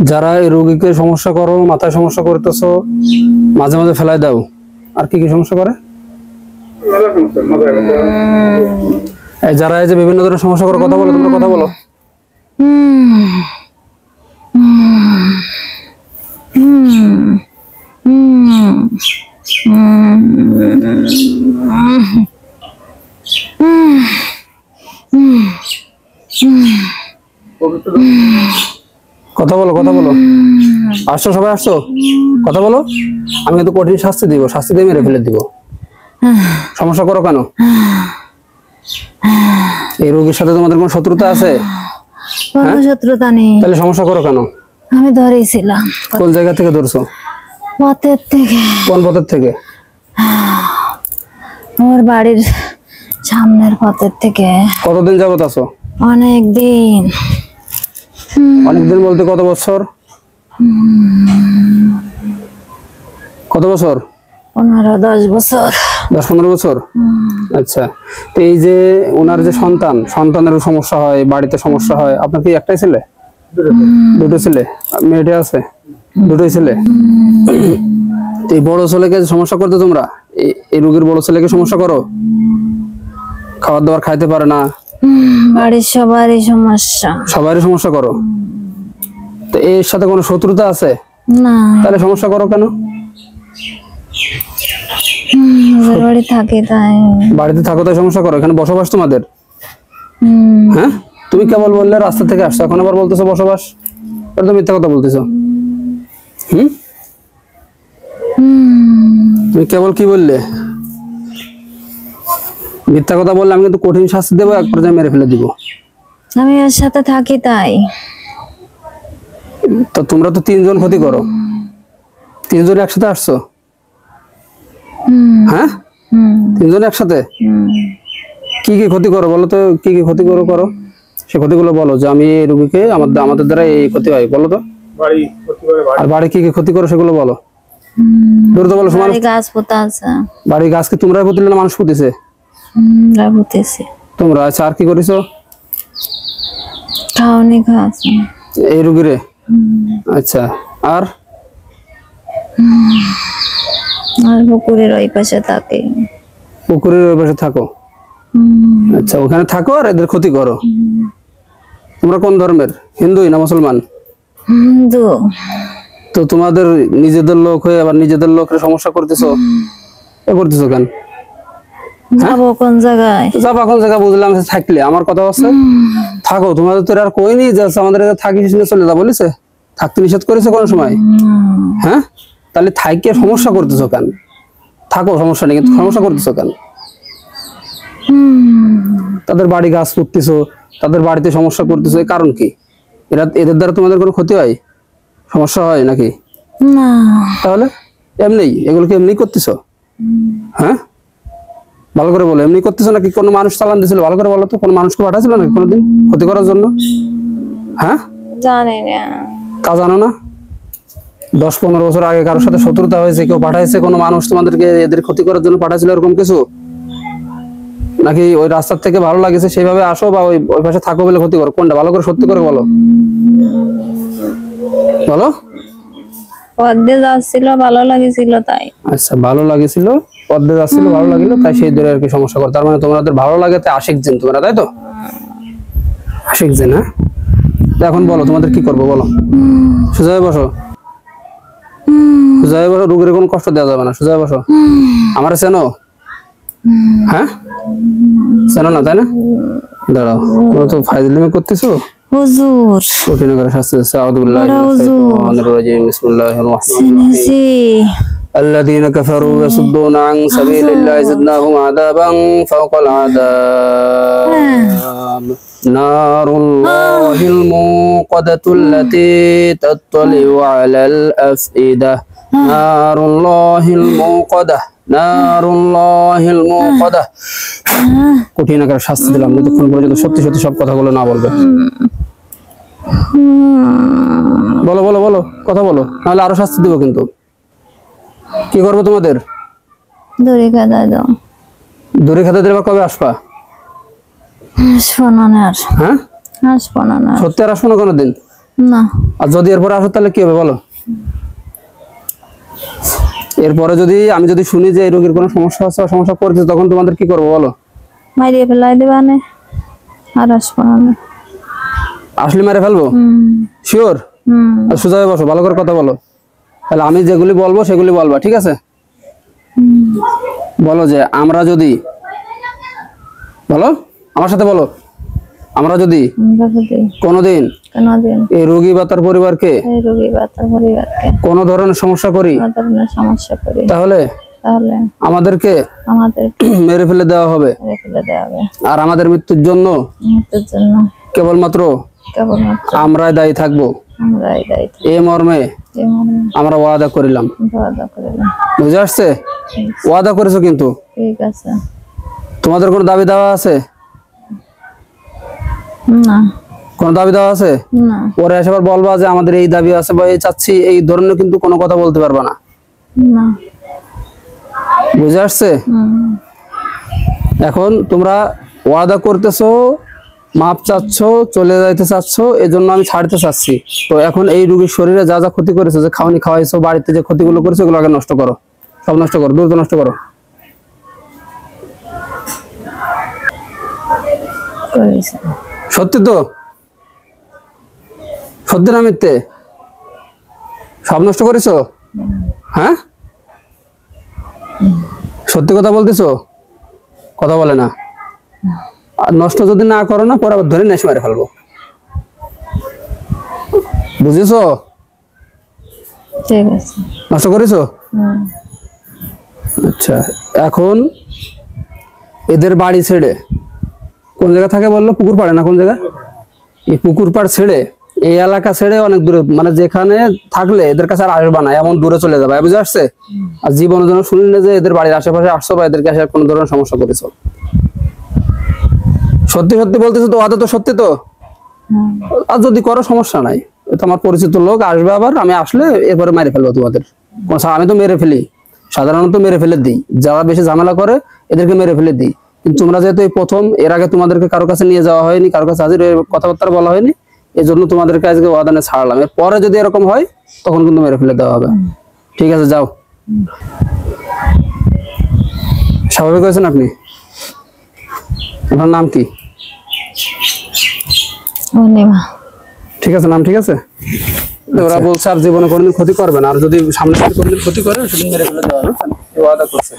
যারা এই রোগীকে সমস্যা করো, মাথায় সমস্যা করতেছো, মাঝে মাঝে ফেলাই দাও, আর কি কি সমস্যা করে? যারা এই যে বিভিন্ন ধরনের সমস্যা করে, কথা বলো, তোমরা কথা বলো। কথা বলো, কথা বলো। আসছো, সবাই আসছো, কথা বলো। আমি কিন্তু কঠিন শাস্তি দিব, শাস্তি দিয়ে মেরে ফেলে দিব। সমস্যা করো কেন? এই রোগীর সাথে তোমাদের কোনো শত্রুতা আছে? কোনো শত্রুতা নেই। তাহলে সমস্যা করো কেন? আমি ধরেছিলাম। কোন জায়গা থেকে ধরছো? পথের থেকে। কোন পথের থেকে? আমার বাড়ির সামনের পথের থেকে। কতদিন যাবত আছো? অনেক দিন। অনেকদিন বলতে কত বছর? কত বছর? 15-10 বছর। 10-15 বছর। আচ্ছা, তো এই যে ওনার যে সন্তানের সমস্যা হয়, বাড়িতে সমস্যা হয়, আপনার কি একটাই ছেলে? দুটো ছেলে? মেয়েটা আছে? দুটোই ছেলে। এই বড় ছেলেকে সমস্যা করতে তোমরা, এই রোগীর বড় ছেলেকে সমস্যা করো, খাবার দাবার খাইতে পারে না, বাড়ির সবারই সমস্যা। সবারই সমস্যা করো। তো এর সাথে কোনো শত্রুতা আছে? না। তাহলে সমস্যা করো কেন? বাড়ি থাকি তাই। বাড়িতে থাকো তাই সমস্যা করো? এখানে বসবাস তোমাদের? হ্যাঁ, তুমি কেবল বললে রাস্তা থেকে আসছো, এখন আবার বলতেছো বসবাস। এটা তো মিথ্যা কথা বলতেছো। তুমি কেবল কি বললে? মিথ্যা কথা বললে আমি কিন্তু কঠিন শাস্তি দেবো, এক পর্যায়ে মেরে ফেলে দিব। আমি এর সাথে থাকি তাই। তো তোমরা তো 3 জন ক্ষতি করো, 3 জন একসাথে আসছো। হ্যাঁ, 3 জন একসাথে কি কি ক্ষতি করো বলো তো? কি কি ক্ষতি করো সে ক্ষতিগুলো বলো, যে আমি এই রোগীকে আমাদের দ্বারা এই ক্ষতি হয়, বলো তো। আর বাড়ি কি কি ক্ষতি করো সেগুলো বলো, দ্রুত বলো। বাড়ি গাছ পোতা আছে। বাড়ি গাছ কি তোমরা পুঁতলে না মানুষ পুঁতেছে? তোমরা। আচ্ছা, আর কি করেছো? খাওয়ানি খাওয়াছে এই রোগীরে। আচ্ছা, আর পুকুরের ওই পাশে থাকে। পুকুরের ওই পাশে থাকো? আচ্ছা, ওখানে থাকো আর এদের ক্ষতি করো। তোমরা কোন ধর্মের? হিন্দুই না মুসলমান? হিন্দু। তো তোমাদের নিজেদের লোক হয়ে আবার নিজেদের লোকের সমস্যা করতেছো, করতেছো কেন? যাবো কোন জায়গায়? যাবা কোন জায়গায় বুঝলাম, থাকলে আমার কথা হচ্ছে থাকো। তোমাদের তো আর কইনি যে আমাদের থাকি চলে যা বলেছে? থাকতে নিষেধ করেছে কোন সময়? হ্যাঁ, তাহলে থাইকে সমস্যা করতেছো কেন? থাকো, সমস্যা নেই, কিন্তু সমস্যা করতেছো কেন? তাদের বাড়ি গাছ পুঁততেছো, তাদের বাড়িতে সমস্যা করতেছো, এর কারণ কি? এদের দ্বারা তোমাদের কোনো ক্ষতি হয়, সমস্যা হয় নাকি? না। তাহলে এমনি এগুলোকে এমনি করতেছো? হ্যাঁ, ভালো করে বলো, এমনি করতেছো নাকি কোনো মানুষ চালান দিয়েছিল? ভালো করে বলো তো, কোনো মানুষকে পাঠাইছিল নাকি কোনোদিন ক্ষতি করার জন্য? হ্যাঁ, জানি না। তা জানো না? 10-15 বছর আগে কারোর সাথে শত্রুতা হয়েছে, কেউ পাঠাইছে কোনো মানুষ তোমাদেরকে এদের ক্ষতি করার জন্য পাঠাইছিল, এরকম কিছু? নাকি ওই রাস্তার থেকে ভালো লাগেছে সেইভাবে আসো, বা ওই পাশে থাকো বলে ক্ষতি করো? কোনটা? ভালো করে সত্যি করে বলো, বলো। পদ্মে যাচ্ছিল, ভালো লাগেছিল তাই। আচ্ছা, ভালো লাগেছিল, পদ্মে যাচ্ছিল, ভালো লাগিল তাই সেই দূরে আর কি সমস্যা করো। তার মানে তোমাদের ভালো লাগে তাই আশিক জিন তোমরা, তাই তো? আশিক জিন। হ্যাঁ, এখন বলো তোমাদের কি করবো বলো। সোজা হয়ে বসো, সোজা হয়ে বসো, রোগীর কোনো কষ্ট দেওয়া যাবে না। সোজা হয়ে বসো। আমার চেনো? হ্যাঁ, চেনো না তাই না? দাঁড়াও, তোমরা তো ফাইজলামি করতেছো। হুজুর কঠিন করে শাস্তি দিচ্ছে। আউযুবিল্লাহি মিনাশ শাইতানির রাজিম। বিসমিল্লাহির রহমানির রহিম। الذين كفروا يصدون عن سبيل الله زدناهم عذابا فوق العذاب نار الله الموقدة التي تطلع على الأفئدة نار الله الموقدة نار الله الموقدة। কঠিন করে শাস্তি দিলাম, যতক্ষণ পর্যন্ত সত্যি সত্যি সব কথাগুলো না বলবে। বলো বলো বলো, কথা বলো, নাহলে আরো শাস্তি দিব। কিন্তু কি করবো তোমাদের? দূরে কাদা দাও। দূরে খেতে দেবা? কবে আসবা? আসবো না আর। হ্যাঁ, আসবো না। সত্যি আর আসবো না কোনোদিন? না। আর যদি এরপরে আসো তাহলে কি হবে বলো? এরপরে আমি যদি শুনি যে এই রোগীর কোনো সমস্যা আছে বা সমস্যা করছে, তখন তোমাদের কি করবো বলো? মারিয়ে ফেলাই দিবা নে, আর আসবো না। আসলে মেরে ফেলবো? শিওর? আর সোজা হয়ে বসো, ভালো করে কথা বলো। তাহলে আমি যেগুলি বলবো সেগুলি বলবা, ঠিক আছে? বলো যে আমরা যদি, বলো আমার সাথে বলো, আমরা যদি কোনোদিন এই রোগী বা তার পরিবারকে কোনো ধরনের সমস্যা করি, তাহলে আমাদেরকে মেরে ফেলে দেওয়া হবে। আর আমাদের মৃত্যুর জন্য কেবলমাত্র আমরাই দায়ী থাকবো। এই মর্মে আমরা ওয়াদা করিলাম। বুঝে আসছে? ওয়াদা করেছো কিন্তু। ঠিক আছে। তোমাদের কোনো দাবি দাওয়া আছে? না। কোনো দাবি দাওয়া আছে? না। পরে এসে আবার বলবা যে আমাদের এই দাবি আছে বা এই চাচ্ছি, এই ধরনের কিন্তু কোনো কথা বলতে পারবা না। না। বুঝে আসছে? এখন তোমরা ওয়াদা করতেছো, মাপ চাচ্ছ, চলে যাইতে চাচ্ছ, এই জন্য আমি ছাড়তে চাচ্ছি। তো এখন এই রোগীর শরীরে যা যা ক্ষতি করেছো, যে খাওয়ানি খাওয়াইছো, বাড়িতে যে ক্ষতিগুলো করেছো, এগুলো আগে নষ্ট করো, সব নষ্ট করো, দ্রুত নষ্ট করো। সত্যি তো? সত্যি না মিথ্যে? সব নষ্ট করেছো? হ্যাঁ, সত্যি কথা বলতেছো? কথা বলে না। আর নষ্ট যদি না করো না, পরে আবার ধরে নেশ মেরে ফেলবো। বুঝেছো? ঠিক আছে। নষ্ট করেছো? আচ্ছা, এখন এদের বাড়ি ছেড়ে কোন জায়গা থাকে বললো? পুকুর পাড়ে না কোন জায়গা? এই পুকুর পাড় ছেড়ে, এই এলাকা ছেড়ে অনেক দূরে, মানে যেখানে থাকলে এদের কাছে আর আসবা না, এমন দূরে চলে যাবে। বুঝে আসছে? আর জীবনের জন্য শুনলে যে এদের বাড়ির আশেপাশে আসছো বা এদেরকে আসে কোনো ধরনের সমস্যা করেছো। সত্যি সত্যি বলতেছো তো? ওয়াদা তো সত্যি তো? আর যদি করো সমস্যা নাই, তো আমার পরিচিত লোক আসবে, আবার আমি আসলে এরপরে মেরে ফেলবো তোমাদের। আমি তো মেরে ফেলি, সাধারণত মেরে ফেলে দিই। যারা বেশি ঝামেলা করে এদেরকে মেরে ফেলে দিই। কিন্তু তোমরা যেহেতু এই প্রথম, এর আগে তোমাদেরকে কারো কাছে নিয়ে যাওয়া হয়নি, কারো কাছে হাজির হয়ে কথাবার্তা বলা হয়নি, এই জন্য তোমাদেরকে আজকে ওয়াদানে ছাড়লাম। এর পরে যদি এরকম হয় তখন কিন্তু মেরে ফেলে দেওয়া হবে। ঠিক আছে, যাও। স্বাভাবিক হয়েছেন আপনি? আপনার নাম কি? ঠিক আছে, নাম ঠিক আছে। ওরা বলছে আর জীবনে কোনোদিন ক্ষতি করবে না, আর যদি সামনে কোনোদিন ক্ষতি করে সেদিন মেরে ফেলে দেওয়া হবে। ওয়াদা করছে।